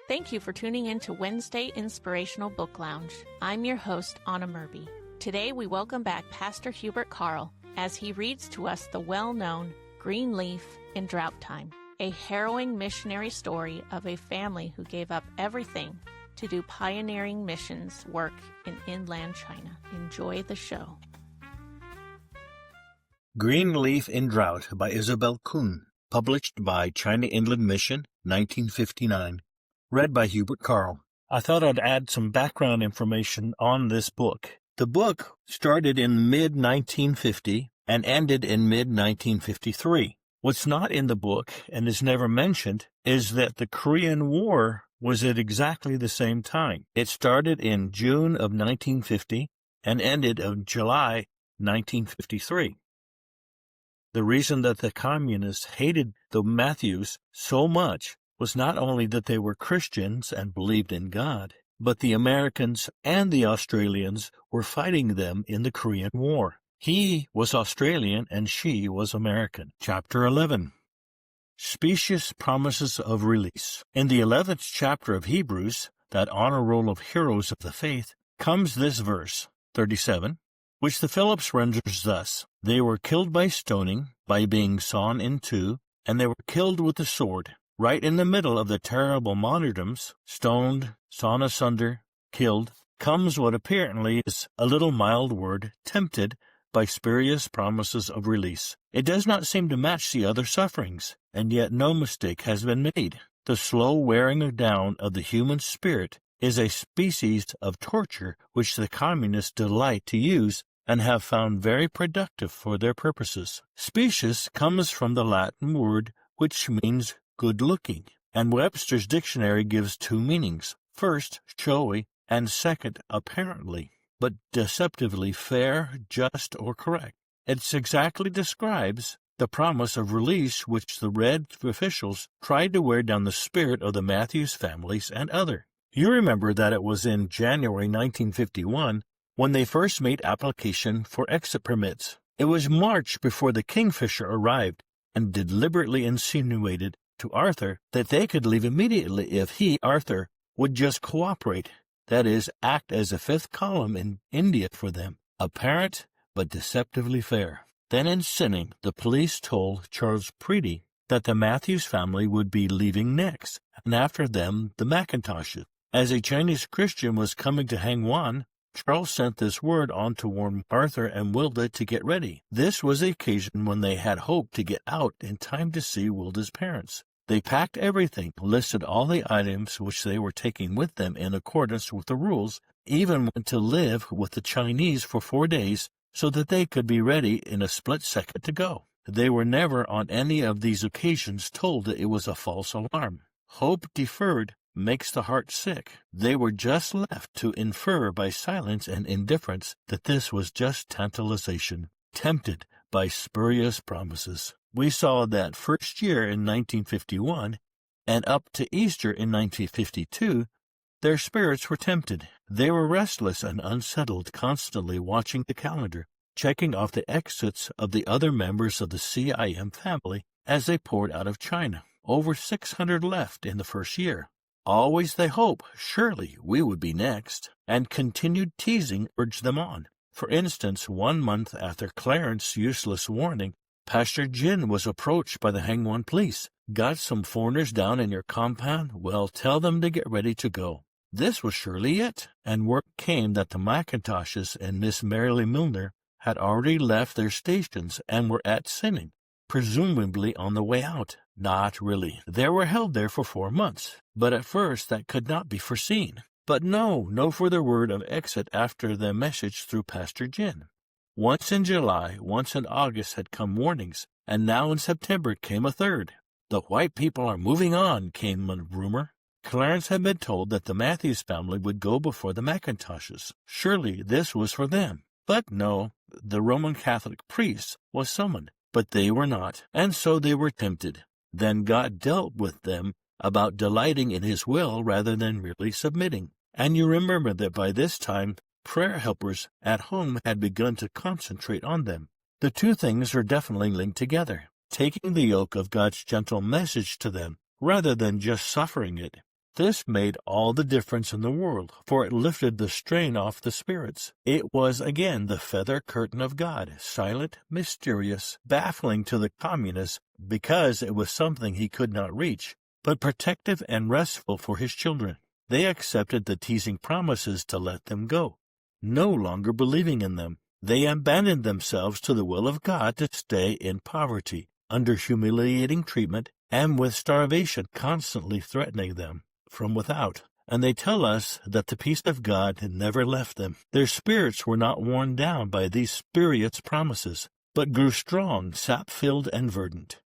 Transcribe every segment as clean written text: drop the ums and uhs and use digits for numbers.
Thank you for tuning in to Wednesday Inspirational Book Lounge. I'm your host, Anna Murby. Today we welcome back Pastor Hubert Carl as he reads to us the well-known Green Leaf in Drought Time, a harrowing missionary story of a family who gave up everything to do pioneering missions work in inland China. Enjoy the show. Green Leaf in Drought by Isabel Kuhn, published by China Inland Mission, 1959. Read by Hubert Carl. I thought I'd add some background information on this book. The book started in mid-1950 and ended in mid-1953. What's not in the book, and is never mentioned, is that the Korean War was at exactly the same time. It started in June of 1950 and ended in July 1953. The reason that the communists hated the Matthews so much was not only that they were Christians and believed in God, but the Americans and the Australians were fighting them in the Korean War. He was Australian and she was American. Chapter 11. Specious Promises of Release. In the 11th chapter of Hebrews, that honor roll of heroes of the faith, comes this verse, 37, which the Phillips renders thus: They were killed by stoning, by being sawn in two, and they were killed with the sword. Right in the middle of the terrible martyrdoms, stoned, sawn asunder, killed, comes what apparently is a little mild word, tempted, by spurious promises of release. It does not seem to match the other sufferings, and yet no mistake has been made. The slow wearing down of the human spirit is a species of torture which the communists delight to use and have found very productive for their purposes. Specious comes from the Latin word which means good-looking, and Webster's dictionary gives two meanings: first, showy, and second, apparently, but deceptively fair, just, or correct. It exactly describes the promise of release which the Red officials tried to wear down the spirit of the Matthews families and other. You remember that it was in January 1951 when they first made application for exit permits. It was March before the Kingfisher arrived and deliberately insinuated to Arthur that they could leave immediately if he, Arthur, would just cooperate, that is, act as a fifth column in India for them, apparent but deceptively fair. Then in sinning, the police told Charles Preedy that the Matthews family would be leaving next, and after them the Macintoshes. As a Chinese Christian was coming to Hangwan, Charles sent this word on to warn Arthur and Wilda to get ready. This was the occasion when they had hoped to get out in time to see Wilda's parents. They packed everything, listed all the items which they were taking with them in accordance with the rules, even went to live with the Chinese for 4 days so that they could be ready in a split second to go. They were never on any of these occasions told that it was a false alarm. Hope deferred makes the heart sick. They were just left to infer by silence and indifference that this was just tantalization, tempted by spurious promises. We saw that first year in 1951, and up to Easter in 1952, their spirits were tempted. They were restless and unsettled, constantly watching the calendar, checking off the exits of the other members of the CIM family as they poured out of China. Over 600 left in the first year. Always they hope, surely we would be next, and continued teasing urged them on. For instance, 1 month after Clarence's useless warning, Pastor Jin was approached by the Hangwan police. Got some foreigners down in your compound? Well, tell them to get ready to go. This was surely it, and word came that the Macintoshes and Miss Marilee Milner had already left their stations and were at Sinning, presumably on the way out. Not really. They were held there for 4 months, but at first that could not be foreseen. But no further word of exit after the message through Pastor Jin. Once in July, once in August had come warnings, and now in September came a third. The white people are moving on, came a rumor. Clarence had been told that the Matthews family would go before the Macintoshes. Surely this was for them. But no, the Roman Catholic priest was summoned, but they were not, and so they were tempted. Then God dealt with them about delighting in his will rather than merely submitting. And you remember that by this time, prayer helpers at home had begun to concentrate on them. The two things are definitely linked together, taking the yoke of God's gentle message to them rather than just suffering it. This made all the difference in the world, for it lifted the strain off the spirits. It was again the feather curtain of God, silent, mysterious, baffling to the communist because it was something he could not reach, but protective and restful for his children. They accepted the teasing promises to let them go, no longer believing in them. They abandoned themselves to the will of God to stay in poverty, under humiliating treatment, and with starvation constantly threatening them from without. And they tell us that the peace of God had never left them. Their spirits were not worn down by these spurious promises, but grew strong, sap-filled, and verdant.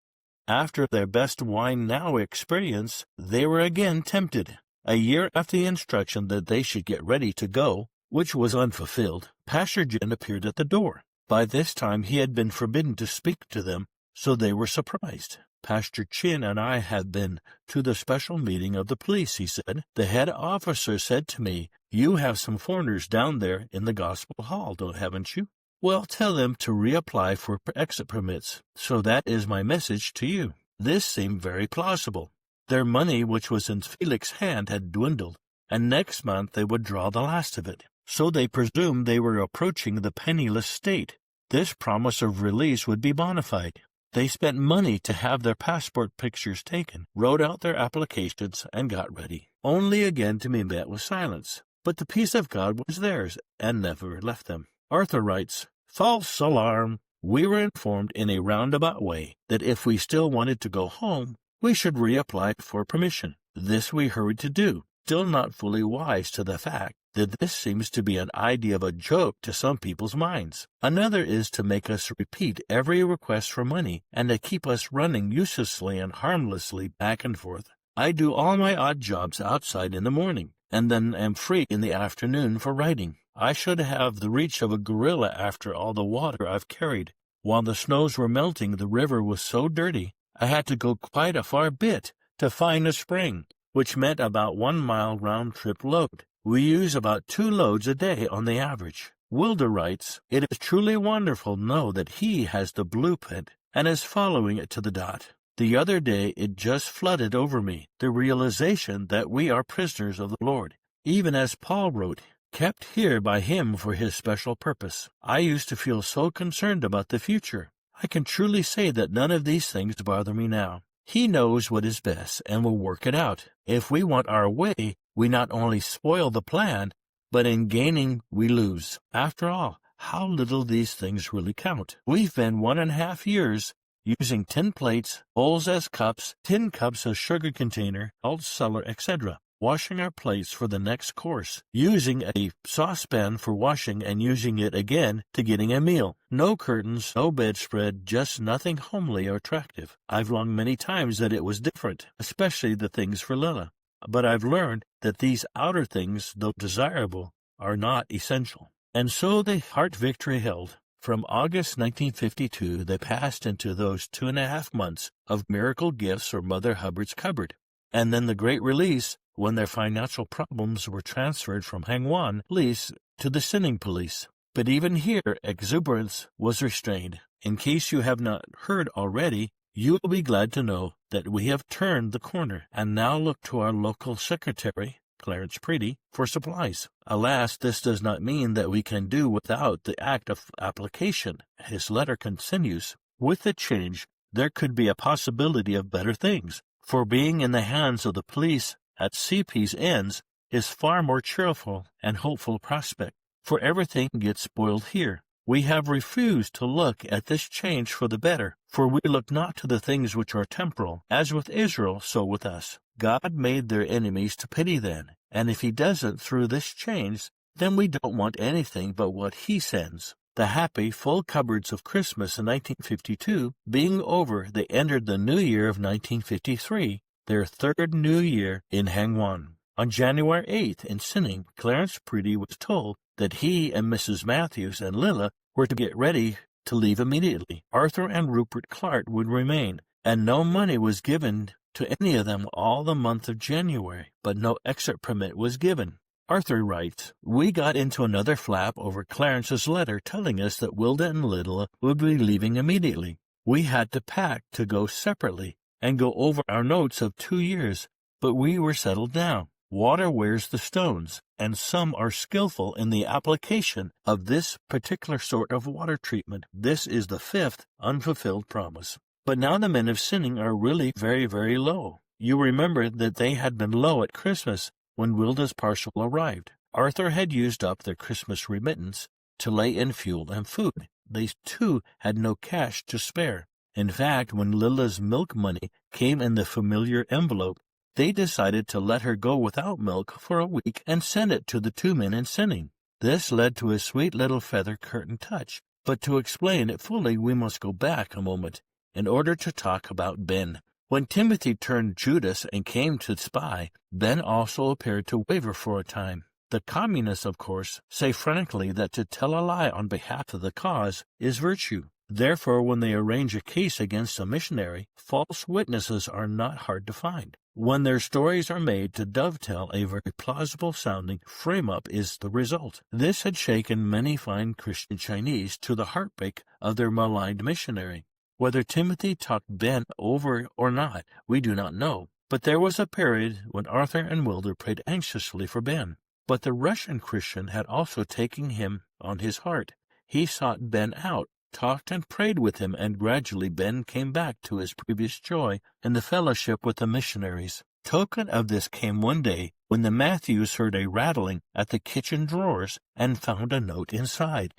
After their best wine now experience, they were again tempted. A year after the instruction that they should get ready to go, which was unfulfilled, Pastor Jin appeared at the door. By this time he had been forbidden to speak to them, so they were surprised. Pastor Chin and I had been to the special meeting of the police, he said. The head officer said to me, "You have some foreigners down there in the gospel hall, haven't you? Well, tell them to reapply for exit permits. So that is my message to you." This seemed very plausible. Their money, which was in Felix's hand, had dwindled, and next month they would draw the last of it. So they presumed they were approaching the penniless state. This promise of release would be bona fide. They spent money to have their passport pictures taken, wrote out their applications, and got ready, only again to be met with silence. But the peace of God was theirs, and never left them. Arthur writes, "False alarm! We were informed in a roundabout way that if we still wanted to go home, we should reapply for permission. This we hurried to do, still not fully wise to the fact that this seems to be an idea of a joke to some people's minds. Another is to make us repeat every request for money and to keep us running uselessly and harmlessly back and forth. I do all my odd jobs outside in the morning, and then am free in the afternoon for writing. I should have the reach of a gorilla after all the water I've carried. While the snows were melting, the river was so dirty, I had to go quite a far bit to find a spring, which meant about 1 mile round-trip load. We use about 2 loads a day on the average." Wilder writes, "It is truly wonderful to know that he has the blueprint and is following it to the dot. The other day it just flooded over me, the realization that we are prisoners of the Lord, even as Paul wrote, kept here by him for his special purpose. I used to feel so concerned about the future. I can truly say that none of these things bother me now. He knows what is best and will work it out. If we want our way, we not only spoil the plan, but in gaining we lose. After all, how little these things really count. We've been 1.5 years using tin plates, bowls as cups, tin cups as sugar container, salt cellar, etc., washing our plates for the next course, using a saucepan for washing and using it again to getting a meal. No curtains, no bedspread, just nothing homely or attractive. I've longed many times that it was different, especially the things for Lila. But I've learned that these outer things, though desirable, are not essential." And so the Heart Victory held. From August 1952, they passed into those 2.5 months of miracle gifts or Mother Hubbard's cupboard. And then the Great Release, when their financial problems were transferred from Hangwan Police to the Sinning Police. But even here, exuberance was restrained. In case you have not heard already, you will be glad to know that we have turned the corner and now look to our local secretary, Clarence Preedy, for supplies. Alas, this does not mean that we can do without the act of application. His letter continues, "With the change, there could be a possibility of better things, for being in the hands of the police at CP's ends is far more cheerful and hopeful prospect, for everything gets spoiled here. We have refused to look at this change for the better, for we look not to the things which are temporal, as with Israel, so with us. God made their enemies to pity them, and if he doesn't through this change, then we don't want anything but what he sends." The happy, full cupboards of Christmas in 1952 being over, they entered the new year of 1953, their 3rd new year in Hangwan. On January 8th, in Sinning, Clarence Preedy was told that he and Mrs. Matthews and Lila were to get ready to leave immediately. Arthur and Rupert Clark would remain, and no money was given to any of them all the month of January, but no exit permit was given. Arthur writes, "We got into another flap over Clarence's letter telling us that Wilda and Lila would be leaving immediately. We had to pack to go separately and go over our notes of 2 years but we were settled down. Water wears the stones, and some are skillful in the application of this particular sort of water treatment. This is the 5th unfulfilled promise. But now the men of sinning are really very, very low. You remember that they had been low at Christmas when Wilda's parcel arrived. Arthur had used up their Christmas remittance to lay in fuel and food. They, too, had no cash to spare. In fact, when Lilla's milk money came in the familiar envelope, they decided to let her go without milk for a week and send it to the 2 men in sinning. This led to a sweet little feather curtain touch. But to explain it fully, we must go back a moment in order to talk about Ben. When Timothy turned Judas and came to spy, Ben also appeared to waver for a time. The communists, of course, say frankly that to tell a lie on behalf of the cause is virtue. Therefore, when they arrange a case against a missionary, false witnesses are not hard to find. When their stories are made to dovetail, a very plausible-sounding frame-up is the result. This had shaken many fine Christian Chinese to the heartbreak of their maligned missionary. Whether Timothy talked Ben over or not, we do not know. But there was a period when Arthur and Wilder prayed anxiously for Ben. But the Russian Christian had also taken him on his heart. He sought Ben out, talked and prayed with him, and gradually Ben came back to his previous joy in the fellowship with the missionaries. Token of this came one day when the Matthews heard a rattling at the kitchen drawers and found a note inside.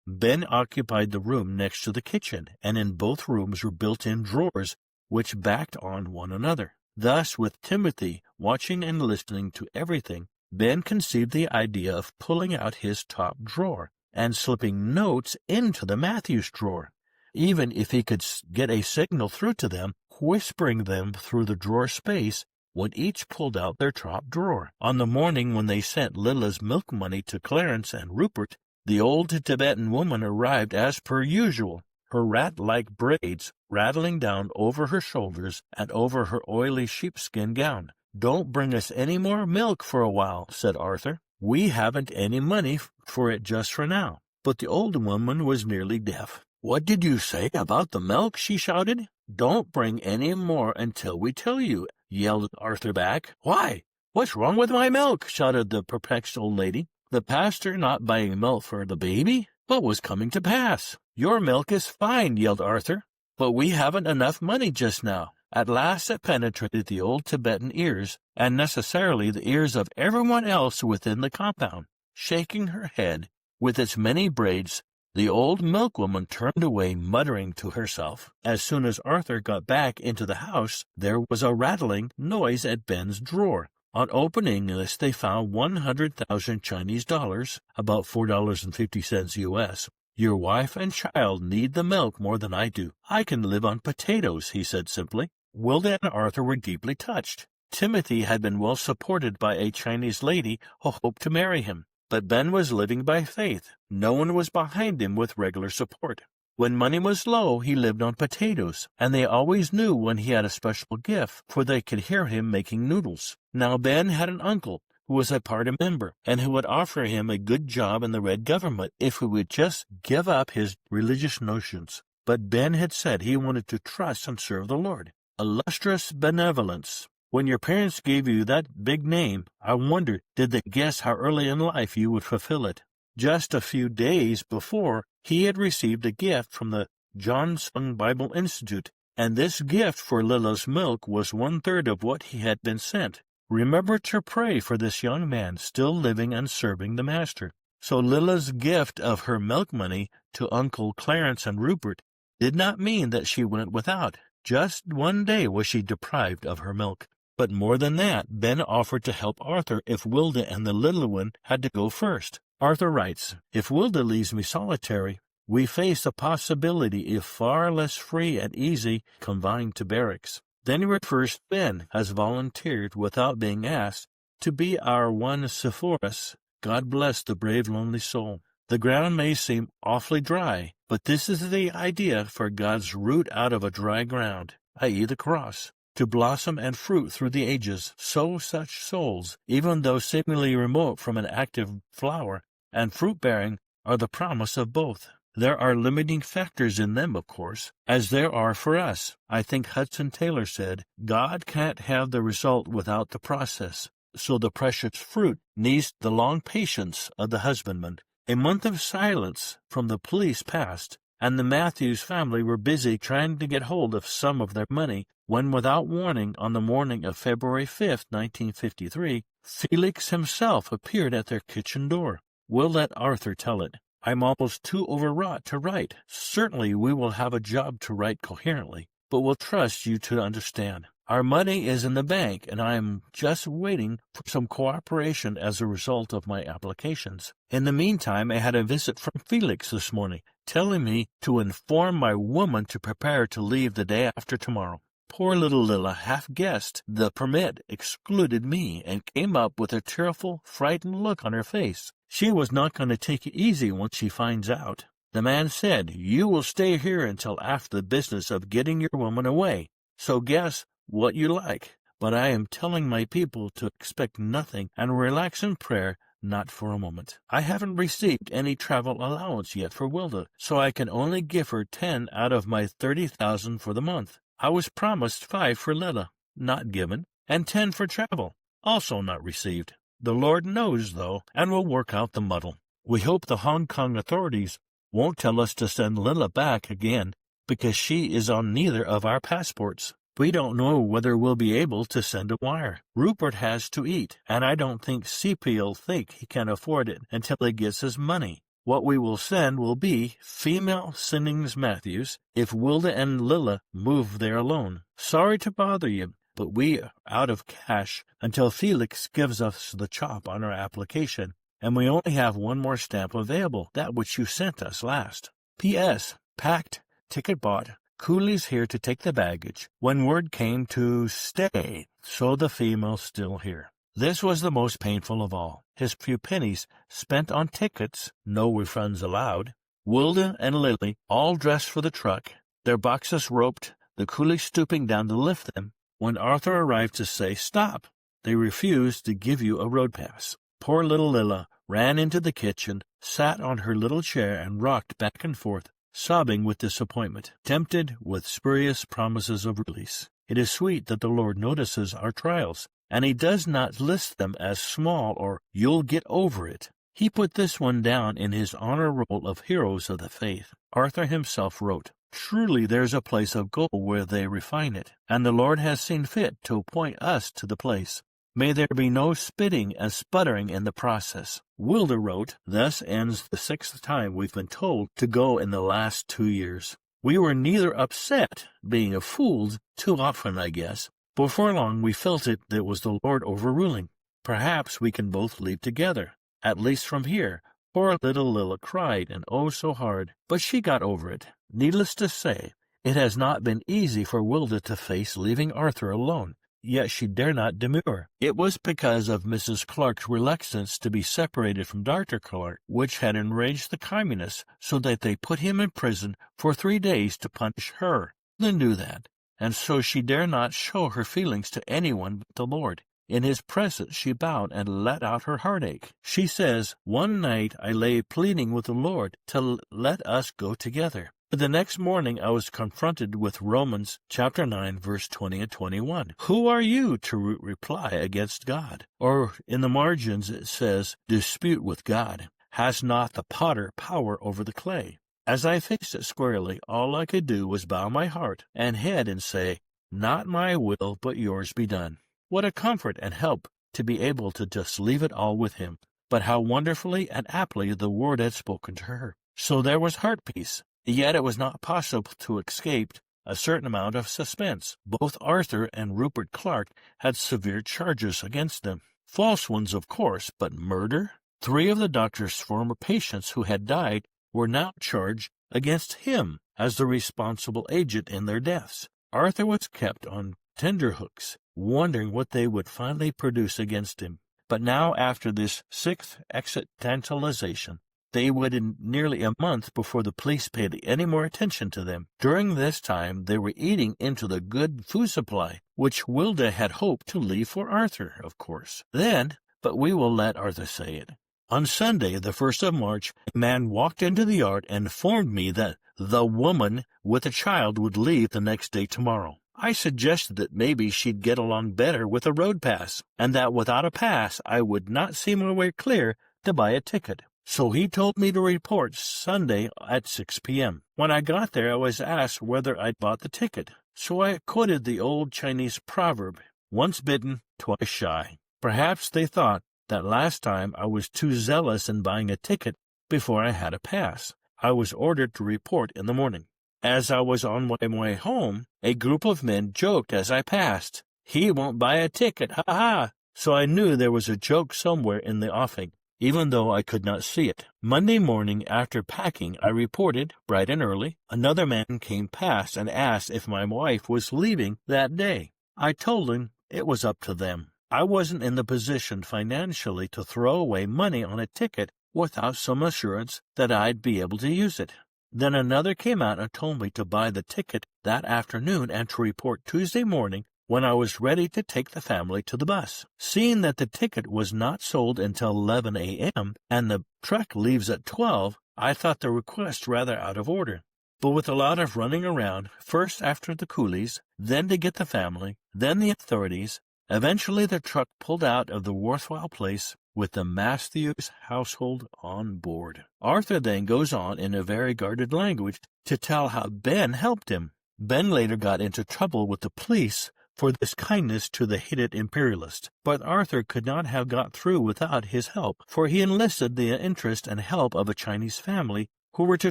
Ben occupied the room next to the kitchen, and in both rooms were built-in drawers which backed on one another. Thus, with Timothy watching and listening to everything, Ben conceived the idea of pulling out his top drawer and slipping notes into the Matthews drawer. Even if he could get a signal through to them, whispering them through the drawer space when each pulled out their top drawer. On the morning when they sent Lilla's milk money to Clarence and Rupert, the old Tibetan woman arrived as per usual, her rat-like braids rattling down over her shoulders and over her oily sheepskin gown. "Don't bring us any more milk for a while," said Arthur. "We haven't any money for it just for now." But the old woman was nearly deaf. "What did you say about the milk?" she shouted. "Don't bring any more until we tell you," yelled Arthur back. "Why? What's wrong with my milk?" shouted the perplexed old lady. "The pastor not buying milk for the baby? What was coming to pass?" "Your milk is fine," yelled Arthur, "but we haven't enough money just now." At last it penetrated the old Tibetan ears, and necessarily the ears of everyone else within the compound. Shaking her head with its many braids, the old milkwoman turned away, muttering to herself. As soon as Arthur got back into the house, there was a rattling noise at Ben's drawer. On opening this, they found 100,000 Chinese dollars, about $4.50 U.S. "Your wife and child need the milk more than I do. I can live on potatoes," he said simply. Wilda and Arthur were deeply touched. Timothy had been well supported by a Chinese lady who hoped to marry him, but Ben was living by faith. No one was behind him with regular support. When money was low, he lived on potatoes, and they always knew when he had a special gift, for they could hear him making noodles. Now Ben had an uncle who was a party member, and who would offer him a good job in the Red government if he would just give up his religious notions. But Ben had said he wanted to trust and serve the Lord. Illustrious benevolence. When your parents gave you that big name, I wonder, did they guess how early in life you would fulfill it? Just a few days before, he had received a gift from the John Sung Bible Institute, and this gift for Lilla's milk was 1/3 of what he had been sent. Remember to pray for this young man still living and serving the Master. So Lilla's gift of her milk money to Uncle Clarence and Rupert did not mean that she went without. Just one day was she deprived of her milk. But more than that, Ben offered to help Arthur if Wilda and the little one had to go first. Arthur writes, "If Wilda leaves me solitary, we face a possibility of far less free and easy confined to barracks." Then he refers Ben has volunteered, without being asked, to be our one Sepphoris. God bless the brave lonely soul. The ground may seem awfully dry, but this is the idea for God's root out of a dry ground, i.e. the cross, to blossom and fruit through the ages. So such souls, even though seemingly remote from an active flower and fruit-bearing, are the promise of both. There are limiting factors in them, of course, as there are for us. I think Hudson Taylor said, God can't have the result without the process, so the precious fruit needs the long patience of the husbandman. A month of silence from the police passed, and the Matthews family were busy trying to get hold of some of their money, when without warning, on the morning of February 5th, 1953, Felix himself appeared at their kitchen door. We'll let Arthur tell it. I'm almost too overwrought to write. Certainly we will have a job to write coherently, but we'll trust you to understand. Our money is in the bank, and I am just waiting for some cooperation as a result of my applications. In the meantime, I had a visit from Felix this morning, telling me to inform my woman to prepare to leave the day after tomorrow. Poor little Lilla half guessed the permit excluded me and came up with a tearful, frightened look on her face. She was not going to take it easy once she finds out. The man said, "You will stay here until after the business of getting your woman away. So guess what you like. But I am telling my people to expect nothing and relax in prayer, not for a moment. I haven't received any travel allowance yet for Wilda, so I can only give her 10 out of my 30,000 for the month. I was promised 5 for Lilla, not given, and 10 for travel, also not received. The Lord knows, though, and will work out the muddle. We hope the Hong Kong authorities won't tell us to send Lilla back again, because she is on neither of our passports. We don't know whether we'll be able to send a wire. Rupert has to eat, and I don't think CP'll think he can afford it until he gets his money. What we will send will be female Sinnings Matthews if Wilda and Lilla move there alone. Sorry to bother you, but we are out of cash until Felix gives us the chop on our application, and we only have one more stamp available, that which you sent us last. P.S. Packed, ticket bought, coolies here to take the baggage, when word came to stay, so the female's still here. This was the most painful of all. His few pennies spent on tickets, no refunds allowed. Wilda and Lily all dressed for the truck, their boxes roped, the coolie stooping down to lift them. When Arthur arrived to say, "Stop," they refused to give you a road pass. Poor little Lilla ran into the kitchen, sat on her little chair, and rocked back and forth, sobbing with disappointment, tempted with spurious promises of release. It is sweet that the Lord notices our trials, and he does not list them as small or "you'll get over it." He put this one down in his honor roll of heroes of the faith. Arthur himself wrote, "Truly there's a place of gold where they refine it, and the Lord has seen fit to appoint us to the place. May there be no spitting and sputtering in the process." Wilda wrote, "Thus ends the 6th time we've been told to go in the last 2 years. We were neither upset, being fooled too often, I guess. Before long we felt it was the Lord overruling. Perhaps we can both leave together, at least from here." Poor little Lilla cried, and oh so hard, but she got over it. Needless to say, it has not been easy for Wilda to face leaving Arthur alone, yet she dare not demur. It was because of Mrs. Clark's reluctance to be separated from Dr. Clark, which had enraged the communists, so that they put him in prison for 3 days to punish her. They knew that, and so she dare not show her feelings to anyone but the Lord. In his presence she bowed and let out her heartache. She says, "One night I lay pleading with the Lord to let us go together. But the next morning I was confronted with Romans chapter 9, verse 20 and 21. Who are you to reply against God?" Or in the margins it says, "Dispute with God. Has not the potter power over the clay?" As I faced it squarely, all I could do was bow my heart and head and say, "Not my will, but yours be done." What a comfort and help to be able to just leave it all with him. But how wonderfully and aptly the word had spoken to her. So there was heart peace. Yet it was not possible to escape a certain amount of suspense. Both Arthur and Rupert Clark had severe charges against them. False ones, of course, but murder? 3 of the doctor's former patients who had died were now charged against him as the responsible agent in their deaths. Arthur was kept on tenterhooks, wondering what they would finally produce against him. But now, after this 6th accidentalization, they waited nearly a month before the police paid any more attention to them. During this time, they were eating into the good food supply, which Wilda had hoped to leave for Arthur, of course. Then, but we will let Arthur say it, On Sunday, the 1st of March, a man walked into the yard and informed me that the woman with a child would leave the next day tomorrow. I suggested that maybe she'd get along better with a road pass, and that without a pass I would not see my way clear to buy a ticket. So he told me to report Sunday at 6 p.m. When I got there, I was asked whether I'd bought the ticket. So I quoted the old Chinese proverb, once bitten, twice shy. Perhaps they thought that last time I was too zealous in buying a ticket before I had a pass. I was ordered to report in the morning. As I was on my way home, a group of men joked as I passed, "He won't buy a ticket, ha ha!" So I knew there was a joke somewhere in the offing, even though I could not see it. Monday morning, after packing, I reported, bright and early. Another man came past and asked if my wife was leaving that day. I told him it was up to them. I wasn't in the position financially to throw away money on a ticket without some assurance that I'd be able to use it. Then another came out and told me to buy the ticket that afternoon and to report Tuesday morning when I was ready to take the family to the bus. Seeing that the ticket was not sold until 11 a.m. and the truck leaves at 12, I thought the request rather out of order. But with a lot of running around, first after the coolies, then to get the family, then the authorities, eventually the truck pulled out of the worthwhile place with the Matthews household on board. Arthur then goes on in a very guarded language to tell how Ben helped him. Ben later got into trouble with the police for this kindness to the hated imperialist, but Arthur could not have got through without his help, for he enlisted the interest and help of a Chinese family who were to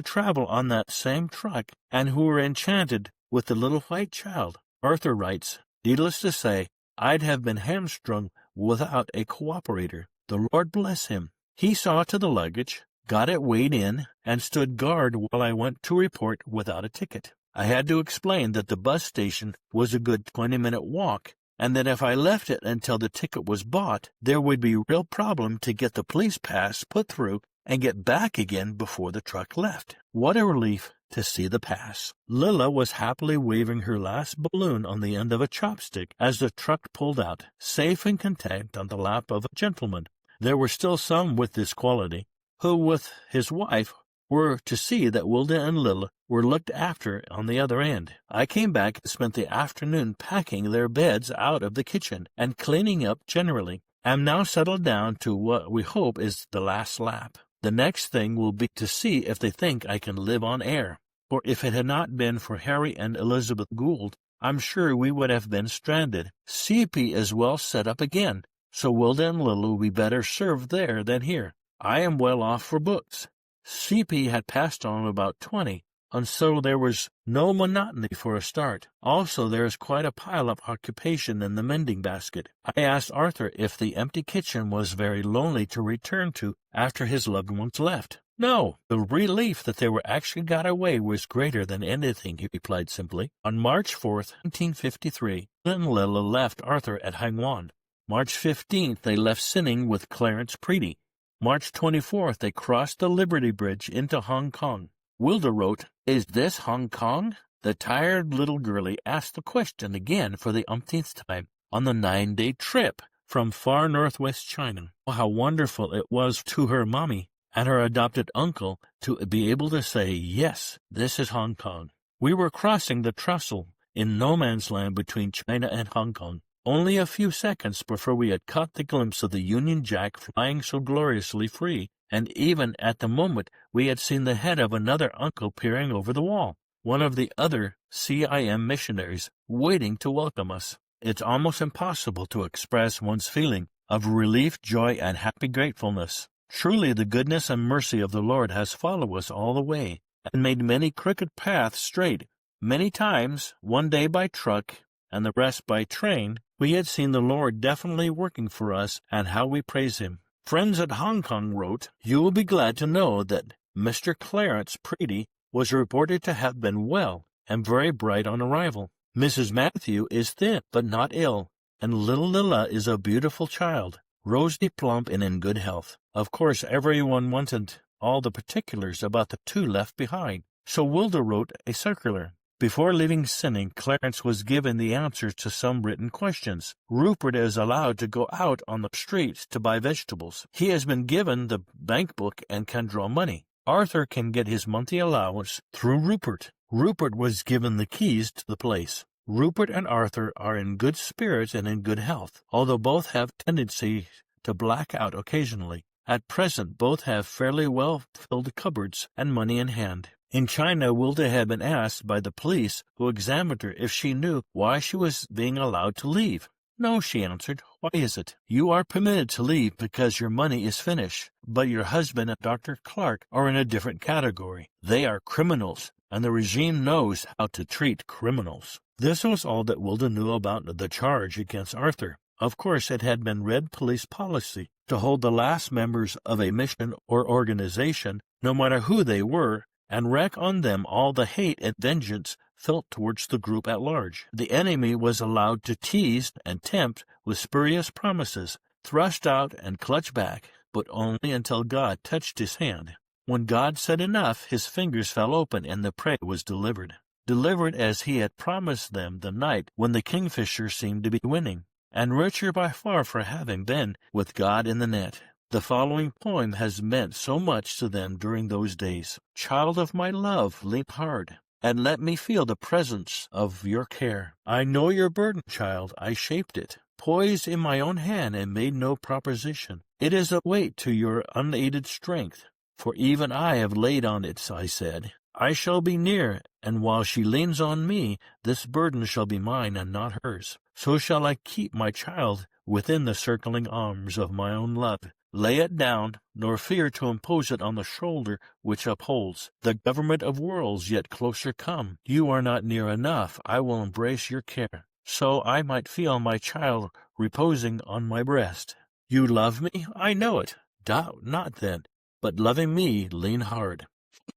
travel on that same truck and who were enchanted with the little white child. Arthur writes, "Needless to say, I'd have been hamstrung without a cooperator. The Lord bless him. He saw to the luggage, got it weighed in, and stood guard while I went to report without a ticket. I had to explain that the bus station was a good 20-minute walk, and that if I left it until the ticket was bought, there would be real problem to get the police pass put through and get back again before the truck left. What a relief to see the pass." Lilla was happily waving her last balloon on the end of a chopstick as the truck pulled out, safe and content on the lap of a gentleman. There were still some with this quality, who with his wife were to see that Wilda and Lilla were looked after on the other end. I came back and spent the afternoon packing their beds out of the kitchen and cleaning up generally. I'm now settled down to what we hope is the last lap. The next thing will be to see if they think I can live on air. For if it had not been for Harry and Elizabeth Gould, I'm sure we would have been stranded. CP is well set up again, so Wilda and Lilla will be better served there than here. I am well off for books. CP had passed on about 20, and so there was no monotony for a start. Also, there is quite a pile of occupation in the mending basket. I asked Arthur if the empty kitchen was very lonely to return to after his loved ones left. No, the relief that they were actually got away was greater than anything, he replied simply. On March 4th, 1953, and Lilla left Arthur at Hangwon. March 15th, they left Sinning with Clarence Preedy. March 24th, they crossed the Liberty Bridge into Hong Kong. Wilda wrote, "Is this Hong Kong?" The tired little girlie asked the question again for the umpteenth time on the 9-day trip from far northwest China. Oh, how wonderful it was to her mommy and her adopted uncle to be able to say, "Yes, this is Hong Kong." We were crossing the trestle in no man's land between China and Hong Kong. Only a few seconds before we had caught the glimpse of the Union Jack flying so gloriously free, and even at the moment we had seen the head of another uncle peering over the wall, one of the other CIM missionaries, waiting to welcome us. It's almost impossible to express one's feeling of relief, joy, and happy gratefulness. Truly the goodness and mercy of the Lord has followed us all the way, and made many crooked paths straight. Many times, one day by truck, and the rest by train, we had seen the Lord definitely working for us, and how we praise Him. Friends at Hong Kong wrote, "You will be glad to know that Mr. Clarence Preedy was reported to have been well and very bright on arrival. Mrs. Matthew is thin but not ill, and little Lilla is a beautiful child, rosy, plump, and in good health." Of course, everyone wanted all the particulars about the two left behind, so Wilda wrote a circular. Before leaving Sinning, Clarence was given the answers to some written questions. Rupert is allowed to go out on the streets to buy vegetables. He has been given the bank book and can draw money. Arthur can get his monthly allowance through Rupert. Rupert was given the keys to the place. Rupert and Arthur are in good spirits and in good health, although both have tendency to black out occasionally. At present, both have fairly well-filled cupboards and money in hand. In China, Wilda had been asked by the police who examined her if she knew why she was being allowed to leave. No, she answered. Why is it? You are permitted to leave because your money is finished, but your husband and Dr. Clark are in a different category. They are criminals, and the regime knows how to treat criminals. This was all that Wilda knew about the charge against Arthur. Of course, it had been Red police policy to hold the last members of a mission or organization, no matter who they were, and wreak on them all the hate and vengeance felt towards the group at large. The enemy was allowed to tease and tempt with spurious promises, thrust out and clutch back, but only until God touched his hand. When God said enough, his fingers fell open and the prey was delivered. Delivered as he had promised them the night when the kingfisher seemed to be winning, and richer by far for having been with God in the net. The following poem has meant so much to them during those days. Child of my love, lean hard, and let me feel the presence of your care. I know your burden, child, I shaped it, poised in my own hand and made no proposition. It is a weight to your unaided strength, for even I have laid on it, I said. I shall be near, and while she leans on me, this burden shall be mine and not hers. So shall I keep my child within the circling arms of my own love. Lay it down, nor fear to impose it on the shoulder which upholds the government of worlds yet closer come. You are not near enough, I will embrace your care, so I might feel my child reposing on my breast. You love me? I know it. Doubt not then, but loving me, lean hard.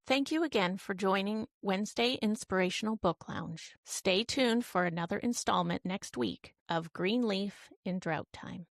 Thank you again for joining Wednesday Inspirational Book Lounge. Stay tuned for another installment next week of Greenleaf in Drought Time.